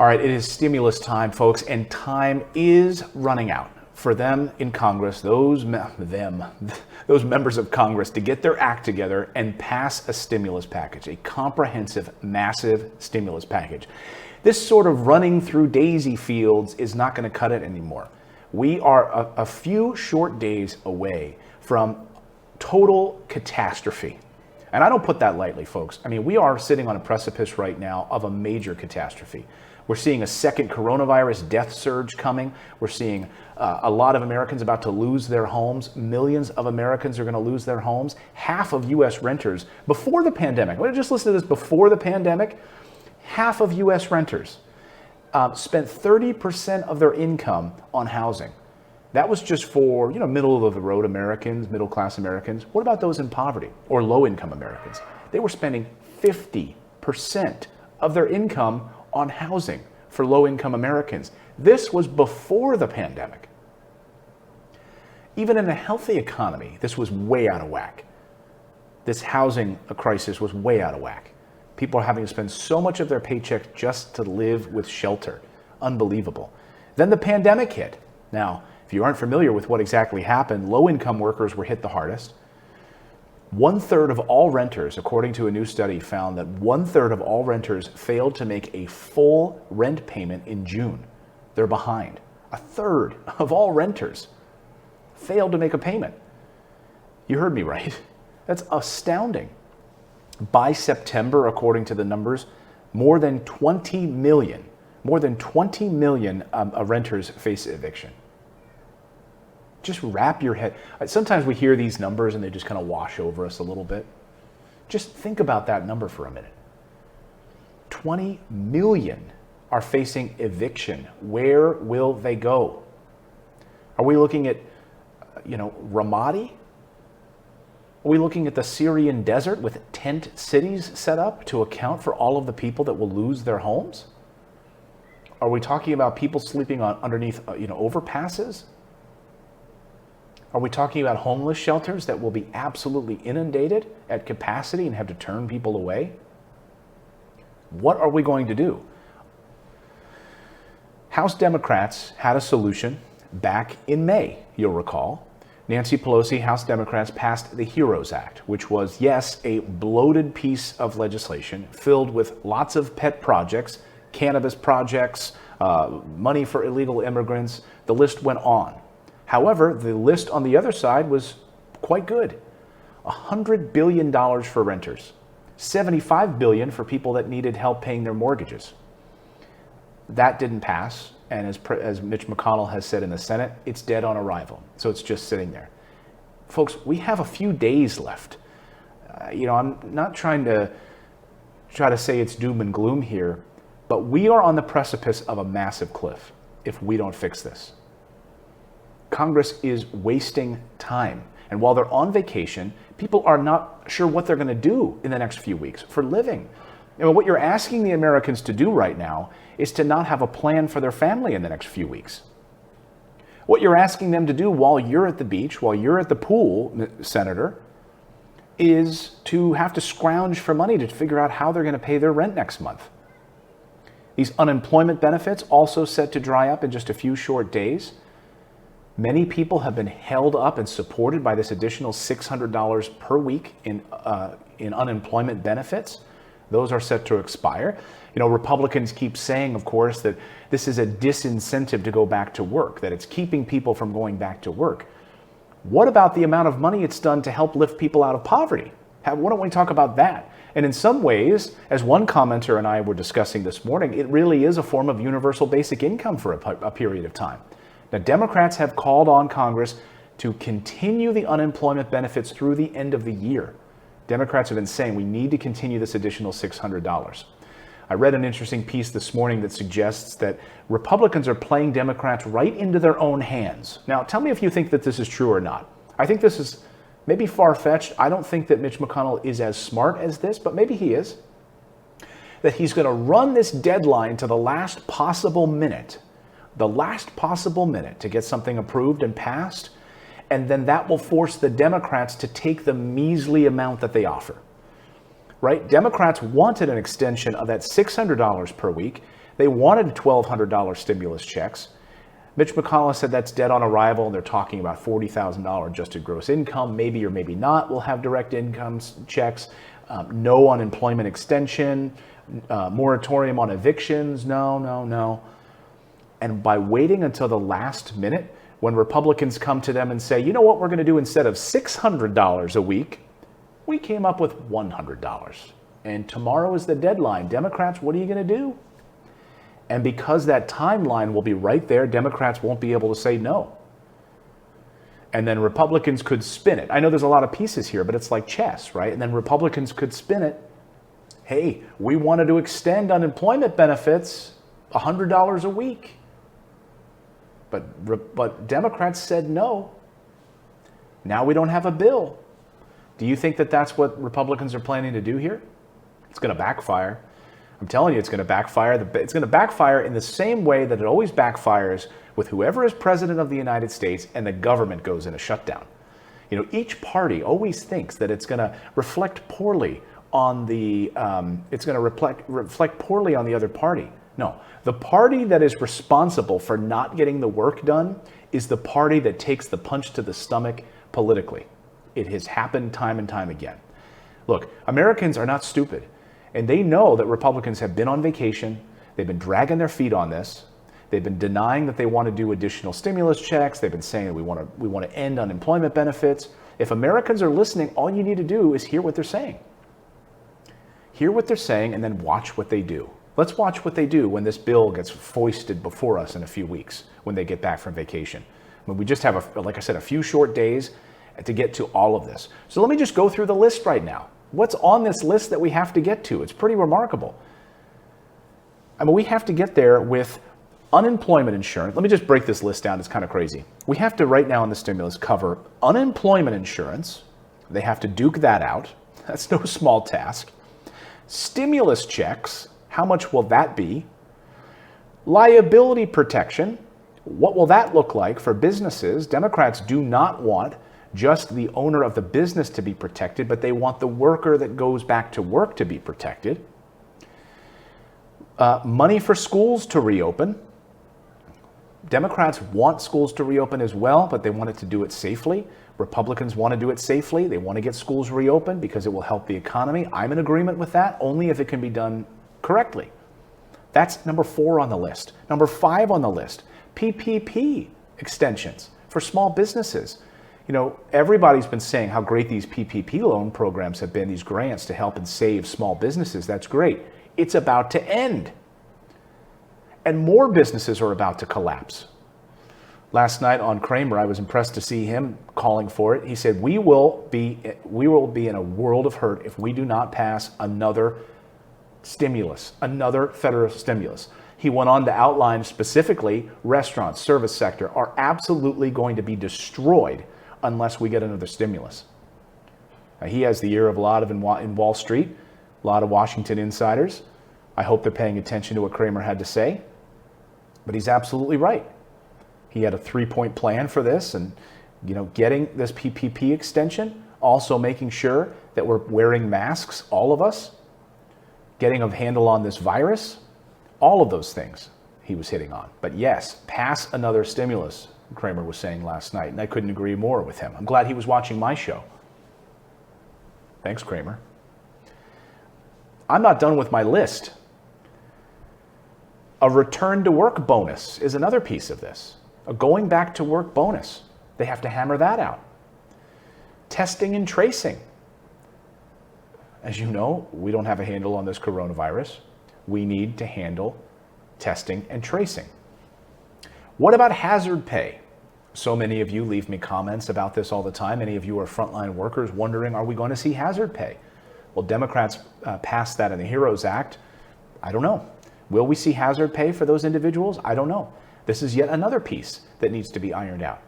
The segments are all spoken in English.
All right, it is stimulus time, folks, and time is running out for them in Congress, those members of Congress, to get their act together and pass a stimulus package, a comprehensive, massive stimulus package. This sort of running through daisy fields is not going to cut it anymore. We are a few short days away from total catastrophe. And I don't put that lightly, folks. I mean, we are sitting on a precipice right now of a major catastrophe. We're seeing a second coronavirus death surge coming. We're seeing a lot of Americans about to lose their homes. Millions of Americans are going to lose their homes. Half of U.S. renters, before the pandemic, just listen to this, before the pandemic, half of U.S. renters spent 30% of their income on housing. That was just for, middle of the road Americans, middle class Americans. What about those in poverty or low income Americans? They were spending 50% of their income on housing for low income Americans. This was before the pandemic. Even in a healthy economy, this was way out of whack. This housing crisis was way out of whack. People are having to spend so much of their paycheck just to live with shelter. Unbelievable. Then the pandemic hit. Now, if you aren't familiar with what exactly happened, low-income workers were hit the hardest. 1/3 of all renters, according to a new study, found that 1/3 of all renters failed to make a full rent payment in June. They're behind. 1/3 of all renters failed to make a payment. You heard me right. That's astounding. By September, according to the numbers, more than 20 million renters face eviction. Just wrap your head. Sometimes we hear these numbers and they just kind of wash over us a little bit. Just think about that number for a minute. 20 million are facing eviction. Where will they go? Are we looking at, Ramadi? Are we looking at the Syrian desert with tent cities set up to account for all of the people that will lose their homes? Are we talking about people sleeping underneath, overpasses? Are we talking about homeless shelters that will be absolutely inundated at capacity and have to turn people away? What are we going to do? House Democrats had a solution back in May, you'll recall. Nancy Pelosi, House Democrats, passed the HEROES Act, which was, yes, a bloated piece of legislation filled with lots of pet projects, cannabis projects, money for illegal immigrants. The list went on. However, the list on the other side was quite good. $100 billion for renters, $75 billion for people that needed help paying their mortgages. That didn't pass, and as Mitch McConnell has said in the Senate, it's dead on arrival. So it's just sitting there. Folks, we have a few days left. I'm not trying to say it's doom and gloom here, but we are on the precipice of a massive cliff if we don't fix this. Congress is wasting time. And while they're on vacation, people are not sure what they're going to do in the next few weeks for living. What you're asking the Americans to do right now is to not have a plan for their family in the next few weeks. What you're asking them to do while you're at the beach, while you're at the pool, Senator, is to have to scrounge for money to figure out how they're going to pay their rent next month. These unemployment benefits also set to dry up in just a few short days. Many people have been held up and supported by this additional $600 per week in unemployment benefits. Those are set to expire. Republicans keep saying, of course, that this is a disincentive to go back to work, that it's keeping people from going back to work. What about the amount of money it's done to help lift people out of poverty? Why don't we talk about that? And in some ways, as one commenter and I were discussing this morning, it really is a form of universal basic income for a period of time. Now, Democrats have called on Congress to continue the unemployment benefits through the end of the year. Democrats have been saying we need to continue this additional $600. I read an interesting piece this morning that suggests that Republicans are playing Democrats right into their own hands. Now, tell me if you think that this is true or not. I think this is maybe far-fetched. I don't think that Mitch McConnell is as smart as this, but maybe he is. That he's going to run this deadline to the last possible minute to get something approved and passed, and then that will force the Democrats to take the measly amount that they offer. Right? Democrats wanted an extension of that $600 per week. They wanted $1,200 stimulus checks. Mitch McConnell said that's dead on arrival, and they're talking about $40,000 adjusted gross income. Maybe or maybe not we'll have direct income checks. No unemployment extension, moratorium on evictions. No. And by waiting until the last minute, when Republicans come to them and say, you know what we're going to do instead of $600 a week, we came up with $100. And tomorrow is the deadline. Democrats, what are you going to do? And because that timeline will be right there, Democrats won't be able to say no. And then Republicans could spin it. I know there's a lot of pieces here, but it's like chess, right? And then Republicans could spin it. Hey, we wanted to extend unemployment benefits $100 a week. But Democrats said no. Now we don't have a bill. Do you think that that's what Republicans are planning to do here? It's going to backfire. I'm telling you, it's going to backfire. It's going to backfire in the same way that it always backfires with whoever is president of the United States and the government goes in a shutdown. You know, each party always thinks that it's going to reflect poorly on the reflect poorly on the other party. No, the party that is responsible for not getting the work done is the party that takes the punch to the stomach politically. It has happened time and time again. Look, Americans are not stupid, and they know that Republicans have been on vacation. They've been dragging their feet on this. They've been denying that they want to do additional stimulus checks. They've been saying that we want to end unemployment benefits. If Americans are listening, all you need to do is hear what they're saying. Hear what they're saying and then watch what they do. Let's watch what they do when this bill gets foisted before us in a few weeks when they get back from vacation. I mean, we just have, like I said, a few short days to get to all of this. So let me just go through the list right now. What's on this list that we have to get to? It's pretty remarkable. I mean, we have to get there with unemployment insurance. Let me just break this list down. It's kind of crazy. We have to right now in the stimulus cover unemployment insurance. They have to duke that out. That's no small task. Stimulus checks. How much will that be? Liability protection. What will that look like for businesses? Democrats do not want just the owner of the business to be protected, but they want the worker that goes back to work to be protected. Money for schools to reopen. Democrats want schools to reopen as well, but they want to do it safely. Republicans want to do it safely. They want to get schools reopened because it will help the economy. I'm in agreement with that, only if it can be done correctly. That's number 4 on the list. Number 5 on the list, PPP extensions for small businesses. You know, everybody's been saying how great these PPP loan programs have been, these grants to help and save small businesses. That's great. It's about to end. And more businesses are about to collapse. Last night on Cramer, I was impressed to see him calling for it. He said, we will be in a world of hurt if we do not pass another stimulus, another federal stimulus. He went on to outline specifically restaurants, service sector are absolutely going to be destroyed unless we get another stimulus. Now, he has the ear of a lot of in Wall Street, a lot of Washington insiders. I hope they're paying attention to what Cramer had to say. But he's absolutely right. He had a 3-point plan for this, and getting this PPP extension, also making sure that we're wearing masks, all of us, getting a handle on this virus, all of those things he was hitting on. But yes, pass another stimulus, Cramer was saying last night, and I couldn't agree more with him. I'm glad he was watching my show. Thanks, Cramer. I'm not done with my list. A return to work bonus is another piece of this. A going back to work bonus. They have to hammer that out. Testing and tracing. As you know, we don't have a handle on this coronavirus. We need to handle testing and tracing. What about hazard pay? So many of you leave me comments about this all the time. Many of you are frontline workers wondering, are we going to see hazard pay? Well, Democrats passed that in the HEROES Act. I don't know. Will we see hazard pay for those individuals? I don't know. This is yet another piece that needs to be ironed out.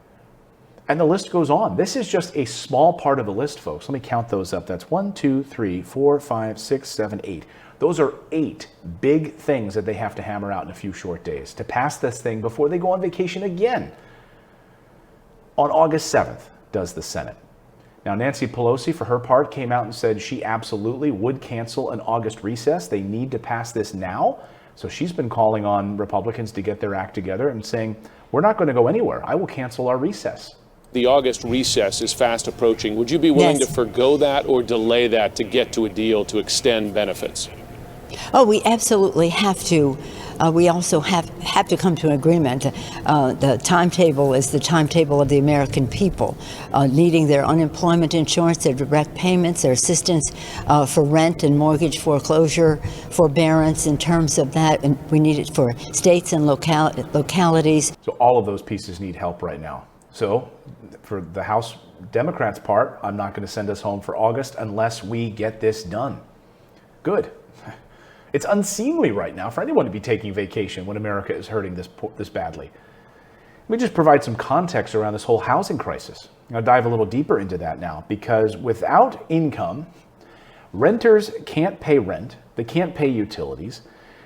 And the list goes on. This is just a small part of the list, folks. Let me count those up. That's 1, 2, 3, 4, 5, 6, 7, 8. Those are 8 big things that they have to hammer out in a few short days to pass this thing before they go on vacation again. On August 7th, does the Senate. Now, Nancy Pelosi, for her part, came out and said she absolutely would cancel an August recess. They need to pass this now So she's been calling on Republicans to get their act together and saying, we're not going to go anywhere. I will cancel our recess. The August recess is fast approaching. Would you be willing to forgo that or delay that to get to a deal to extend benefits? Oh, we absolutely have to. We also have to come to an agreement. The timetable is the timetable of the American people, needing their unemployment insurance, their direct payments, their assistance for rent and mortgage foreclosure, forbearance in terms of that, and we need it for states and localities. So all of those pieces need help right now. So for the House Democrats' part, I'm not going to send us home for August unless we get this done. Good. It's unseemly right now for anyone to be taking vacation when America is hurting this badly. Let me just provide some context around this whole housing crisis. I'll dive a little deeper into that now, because without income, renters can't pay rent, they can't pay utilities.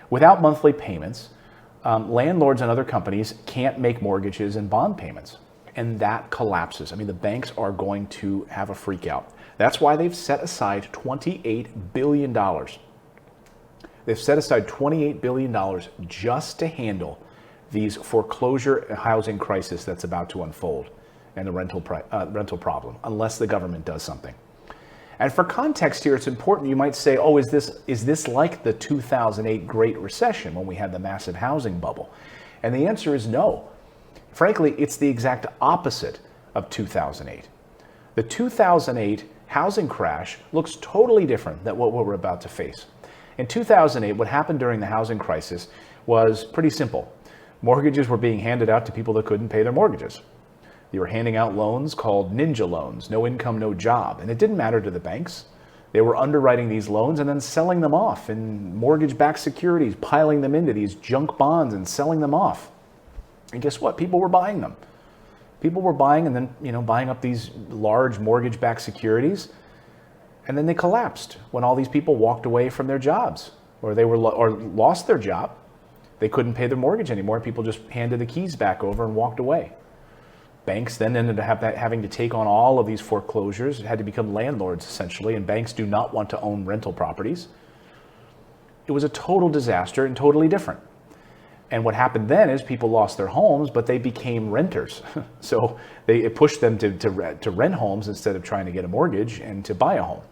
Without monthly payments, landlords and other companies can't make mortgages and bond payments. And that collapses. I mean, the banks are going to have a freak out. That's why they've set aside $28 billion. They've set aside $28 billion just to handle these foreclosure housing crisis that's about to unfold and the rental problem, unless the government does something. And for context here, it's important. You might say, oh, is this like the 2008 Great Recession when we had the massive housing bubble? And the answer is no. Frankly, it's the exact opposite of 2008. The 2008 housing crash looks totally different than what we're about to face. In 2008, what happened during the housing crisis was pretty simple. Mortgages were being handed out to people that couldn't pay their mortgages. They were handing out loans called ninja loans, no income, no job. And it didn't matter to the banks. They were underwriting these loans and then selling them off in mortgage-backed securities, piling them into these junk bonds and selling them off. And guess what? People were buying them. People were buying and then, buying up these large mortgage-backed securities. And then they collapsed when all these people walked away from their jobs, or they lost their job. They couldn't pay their mortgage anymore. People just handed the keys back over and walked away. Banks then ended up having to take on all of these foreclosures. It had to become landlords essentially, and banks do not want to own rental properties. It was a total disaster and totally different. And what happened then is people lost their homes, but they became renters. So it pushed them to rent homes instead of trying to get a mortgage and to buy a home.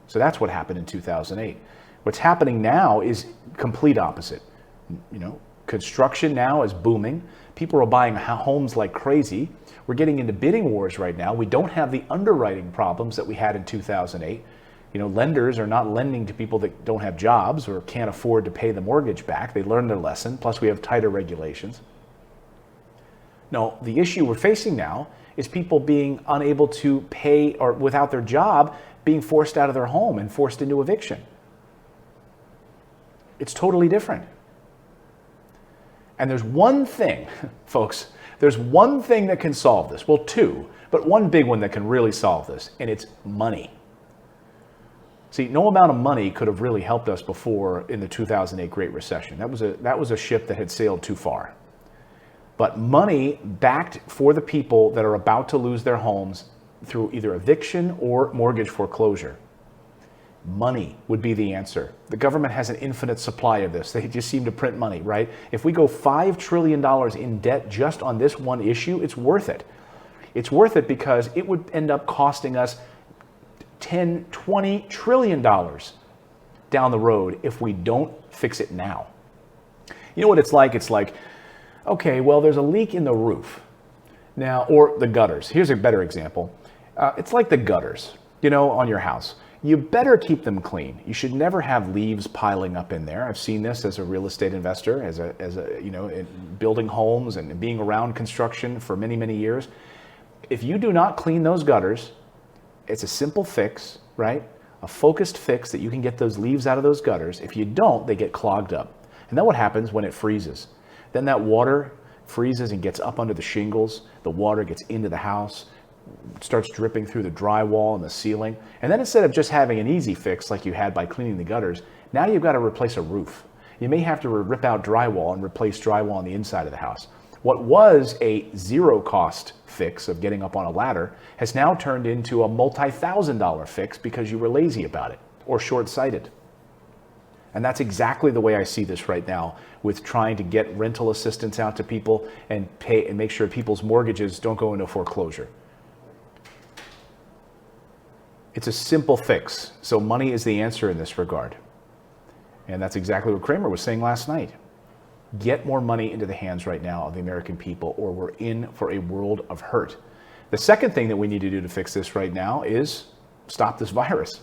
So that's what happened in 2008. What's happening now is complete opposite. Construction now is booming. People are buying homes like crazy. We're getting into bidding wars right now. We don't have the underwriting problems that we had in 2008. Lenders are not lending to people that don't have jobs or can't afford to pay the mortgage back. They learned their lesson. Plus, we have tighter regulations. No, the issue we're facing now is people being unable to pay, or without their job, being forced out of their home and forced into eviction. It's totally different. And there's one thing, folks, there's one thing that can solve this. Well, two, but one big one that can really solve this, and it's money. See, no amount of money could have really helped us before in the 2008 Great Recession. That was a ship that had sailed too far. But money backed for the people that are about to lose their homes through either eviction or mortgage foreclosure. Money would be the answer. The government has an infinite supply of this. They just seem to print money, right? If we go $5 trillion in debt just on this one issue, it's worth it. It's worth it because it would end up costing us $10, $20 trillion down the road if we don't fix it now. You know what it's like? It's like, okay, well, there's a leak in the roof now, or the gutters. Here's a better example. It's like the gutters, on your house. You better keep them clean. You should never have leaves piling up in there. I've seen this as a real estate investor, as a in building homes and being around construction for many, many years. If you do not clean those gutters, it's a simple fix, right? A focused fix that you can get those leaves out of those gutters. If you don't, they get clogged up. And then what happens when it freezes? Then that water freezes and gets up under the shingles. The water gets into the house, starts dripping through the drywall and the ceiling. And then instead of just having an easy fix like you had by cleaning the gutters, now you've got to replace a roof. You may have to rip out drywall and replace drywall on the inside of the house. What was a zero-cost fix of getting up on a ladder has now turned into a multi-$1,000 fix because you were lazy about it or short-sighted. And that's exactly the way I see this right now, with trying to get rental assistance out to people and pay and make sure people's mortgages don't go into foreclosure. It's a simple fix. So money is the answer in this regard. And that's exactly what Cramer was saying last night. Get more money into the hands right now of the American people, or we're in for a world of hurt. The second thing that we need to do to fix this right now is stop this virus.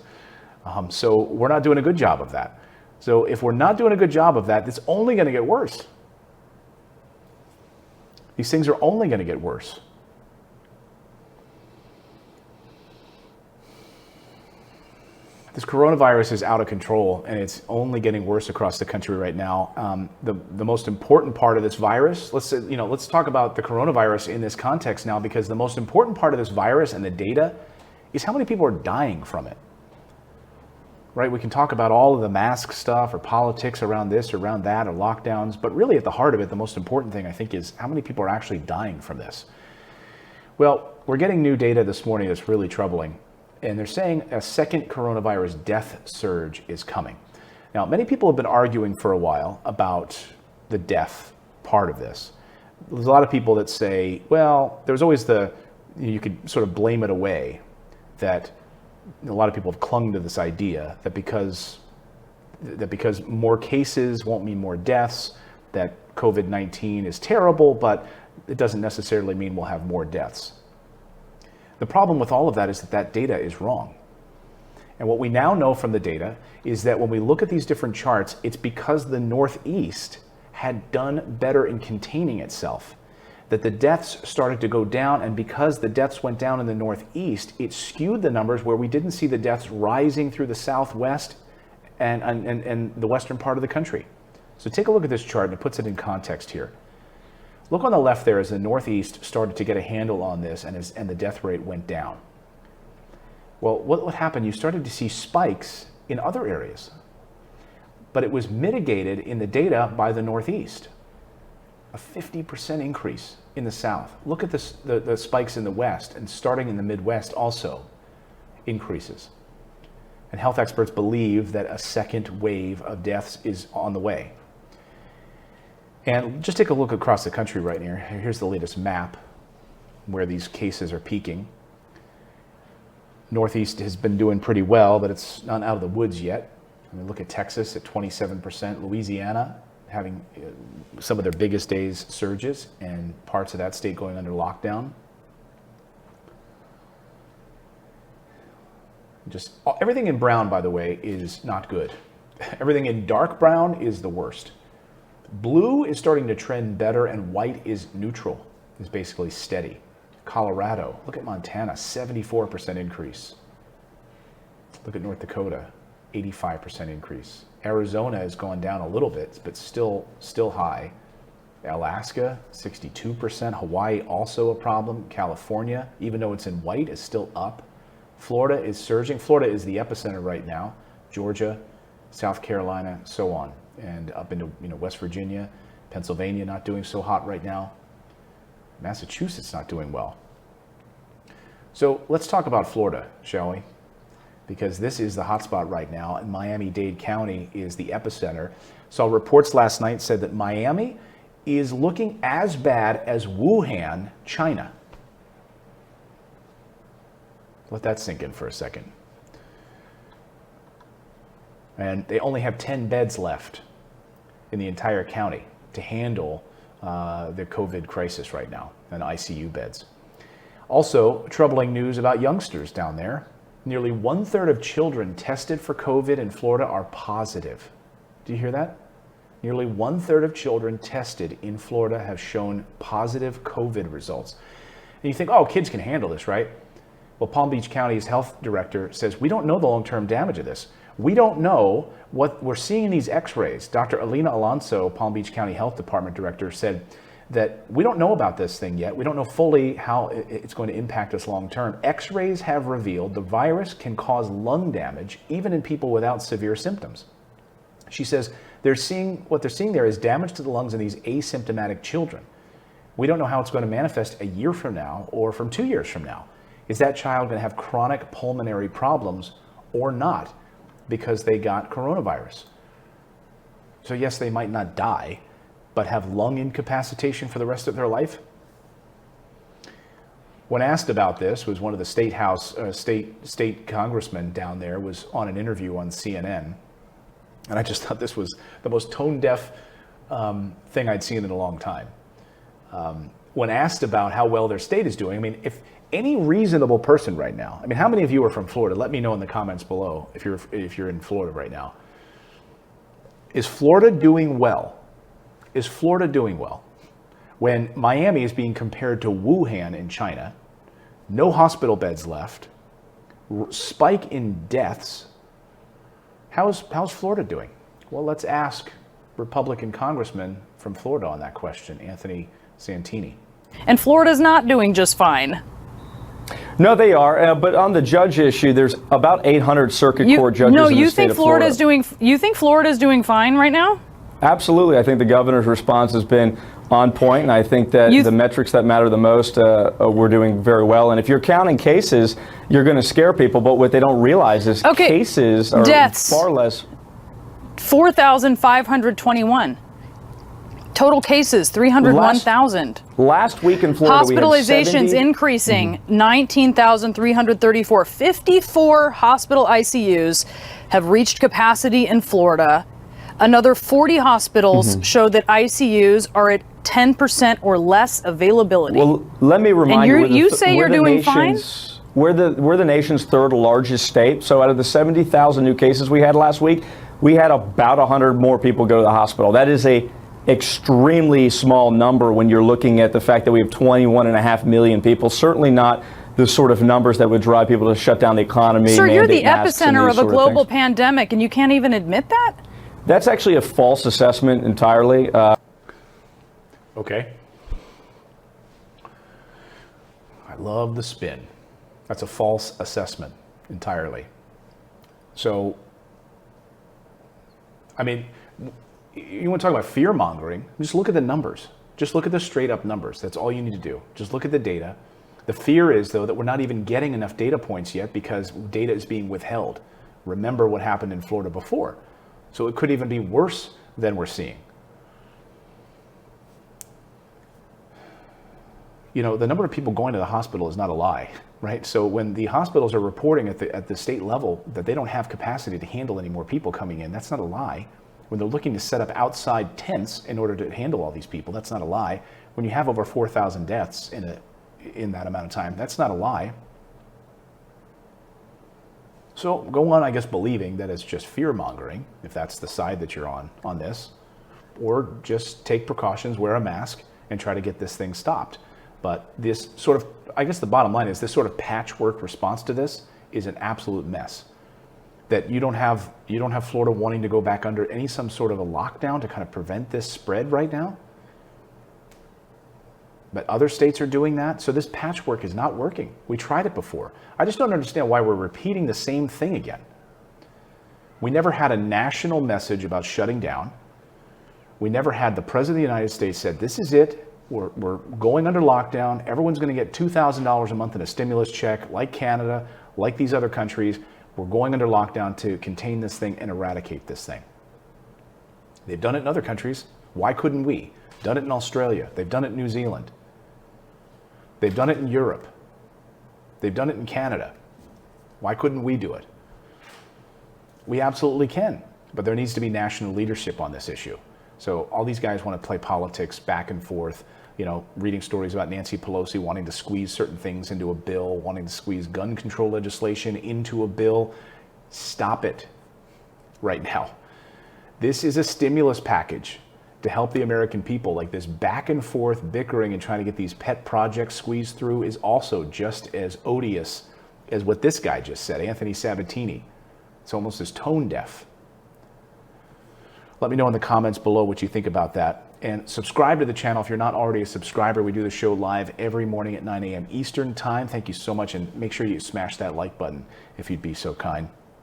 So we're not doing a good job of that. So if we're not doing a good job of that, it's only going to get worse. These things are only going to get worse. This coronavirus is out of control, and it's only getting worse across the country right now. The most important part of this virus, let's talk about the coronavirus in this context now, because the most important part of this virus and the data is how many people are dying from it. Right? We can talk about all of the mask stuff or politics around this or around that or lockdowns, but really at the heart of it, the most important thing I think is how many people are actually dying from this. Well, we're getting new data this morning that's really troubling, and they're saying a second coronavirus death surge is coming. Now, many people have been arguing for a while about the death part of this. There's a lot of people that say, well, there's always you could sort of blame it away, that a lot of people have clung to this idea that because more cases won't mean more deaths, that COVID-19 is terrible, but it doesn't necessarily mean we'll have more deaths. The problem with all of that is that data is wrong. And what we now know from the data is that when we look at these different charts, it's because the Northeast had done better in containing itself, that the deaths started to go down, and because the deaths went down in the Northeast, it skewed the numbers where we didn't see the deaths rising through the Southwest and the western part of the country. So take a look at this chart, and it puts it in context here. Look on the left there as the Northeast started to get a handle on this, and the death rate went down. Well, what happened? You started to see spikes in other areas, but it was mitigated in the data by the Northeast. A 50% increase in the South. Look at the spikes in the West, and starting in the Midwest also increases. And health experts believe that a second wave of deaths is on the way. And just take a look across the country right here. Here's the latest map where these cases are peaking. Northeast has been doing pretty well, but it's not out of the woods yet. I mean, look at Texas at 27%, Louisiana having some of their biggest days surges, and parts of that state going under lockdown. Just everything in brown, by the way, is not good. Everything in dark brown is the worst. Blue is starting to trend better, and white is neutral, is basically steady. Colorado, look at Montana, 74% increase. Look at North Dakota, 85% increase. Arizona has gone down a little bit, but still high. Alaska, 62%. Hawaii, also a problem. California, even though it's in white, is still up. Florida is surging. Florida is the epicenter right now. Georgia, South Carolina, so on. And up into West Virginia, Pennsylvania not doing so hot right now. Massachusetts not doing well. So let's talk about Florida, shall we? Because this is the hotspot right now, and Miami-Dade County is the epicenter. Saw reports last night said that Miami is looking as bad as Wuhan, China. Let that sink in for a second. And they only have 10 beds left in the entire county to handle the COVID crisis right now, and ICU beds. Also, troubling news about youngsters down there. Nearly 1/3 of children tested for COVID in Florida are positive. Do you hear that? Nearly 1/3 of children tested in Florida have shown positive COVID results. And you think, oh, kids can handle this, right? Well, Palm Beach County's health director says, we don't know the long-term damage of this. We don't know what we're seeing in these x-rays. Dr. Alina Alonso, Palm Beach County Health Department director, said that we don't know about this thing yet. We don't know fully how it's going to impact us long term. X-rays have revealed the virus can cause lung damage even in people without severe symptoms. She says what they're seeing there is damage to the lungs in these asymptomatic children. We don't know how it's going to manifest a year from now or from 2 years from now. Is that child going to have chronic pulmonary problems or not because they got coronavirus? So yes, they might not die, but have lung incapacitation for the rest of their life? When asked about this, was one of the state congressmen down there was on an interview on CNN, and I just thought this was the most tone-deaf thing I'd seen in a long time. When asked about how well their state is doing, I mean, if any reasonable person right now, I mean, how many of you are from Florida? Let me know in the comments below if you're in Florida right now. Is Florida doing well? Is Florida doing well? When Miami is being compared to Wuhan in China, no hospital beds left, spike in deaths, how's Florida doing? Well, let's ask Republican congressman from Florida on that question, Anthony Santini. And Florida's not doing just fine. No, they are. But on the judge issue, there's about 800 circuit court judges in the state of Florida. You think Florida's doing fine right now? Absolutely. I think the governor's response has been on point, and I think that the metrics that matter the most, we're doing very well. And if you're counting cases, you're going to scare people. But what they don't realize is cases are deaths. Far less. 4,521. Total cases, 301,000. Last week in Florida, hospitalizations increasing, 19,334. 54 hospital ICUs have reached capacity in Florida. Another 40 hospitals show that ICUs are at 10% or less availability. Well, let me remind you. You say you're doing fine? We're the nation's third largest state. So out of the 70,000 new cases we had last week, we had about 100 more people go to the hospital. That is a extremely small number when you're looking at the fact that we have 21.5 million people. Certainly not the sort of numbers that would drive people to shut down the economy. Sir, you're the epicenter of a global pandemic, and you can't even admit that? That's actually a false assessment entirely. Okay. I love the spin. That's a false assessment entirely. So, I mean, you want to talk about fear mongering? Just look at the numbers. Just look at the straight up numbers. That's all you need to do. Just look at the data. The fear is, though, that we're not even getting enough data points yet because data is being withheld. Remember what happened in Florida before. So it could even be worse than we're seeing. You know, the number of people going to the hospital is not a lie, right? So when the hospitals are reporting at the state level that they don't have capacity to handle any more people coming in, that's not a lie. When they're looking to set up outside tents in order to handle all these people, that's not a lie. When you have over 4,000 deaths in that amount of time, that's not a lie. So go on, I guess, believing that it's just fear mongering, if that's the side that you're on this, or just take precautions, wear a mask, and try to get this thing stopped. But this sort of, I guess the bottom line is this sort of patchwork response to this is an absolute mess. That you don't have Florida wanting to go back under some sort of a lockdown to kind of prevent this spread right now. But other states are doing that. So this patchwork is not working. We tried it before. I just don't understand why we're repeating the same thing again. We never had a national message about shutting down. We never had the President of the United States said, this is it. We're going under lockdown. Everyone's going to get $2,000 a month in a stimulus check, like Canada, like these other countries. We're going under lockdown to contain this thing and eradicate this thing. They've done it in other countries. Why couldn't we? Done it in Australia. They've done it in New Zealand. They've done it in Europe. They've done it in Canada. Why couldn't we do it? We absolutely can, but there needs to be national leadership on this issue. So all these guys want to play politics back and forth, you know, reading stories about Nancy Pelosi wanting to squeeze certain things into a bill, wanting to squeeze gun control legislation into a bill. Stop it right now. This is a stimulus package to help the American people. Like, this back and forth bickering and trying to get these pet projects squeezed through is also just as odious as what this guy just said, Anthony Sabatini. It's almost as tone deaf. Let me know in the comments below what you think about that. And subscribe to the channel if you're not already a subscriber. We do the show live every morning at 9 a.m. Eastern time. Thank you so much, and make sure you smash that like button if you'd be so kind.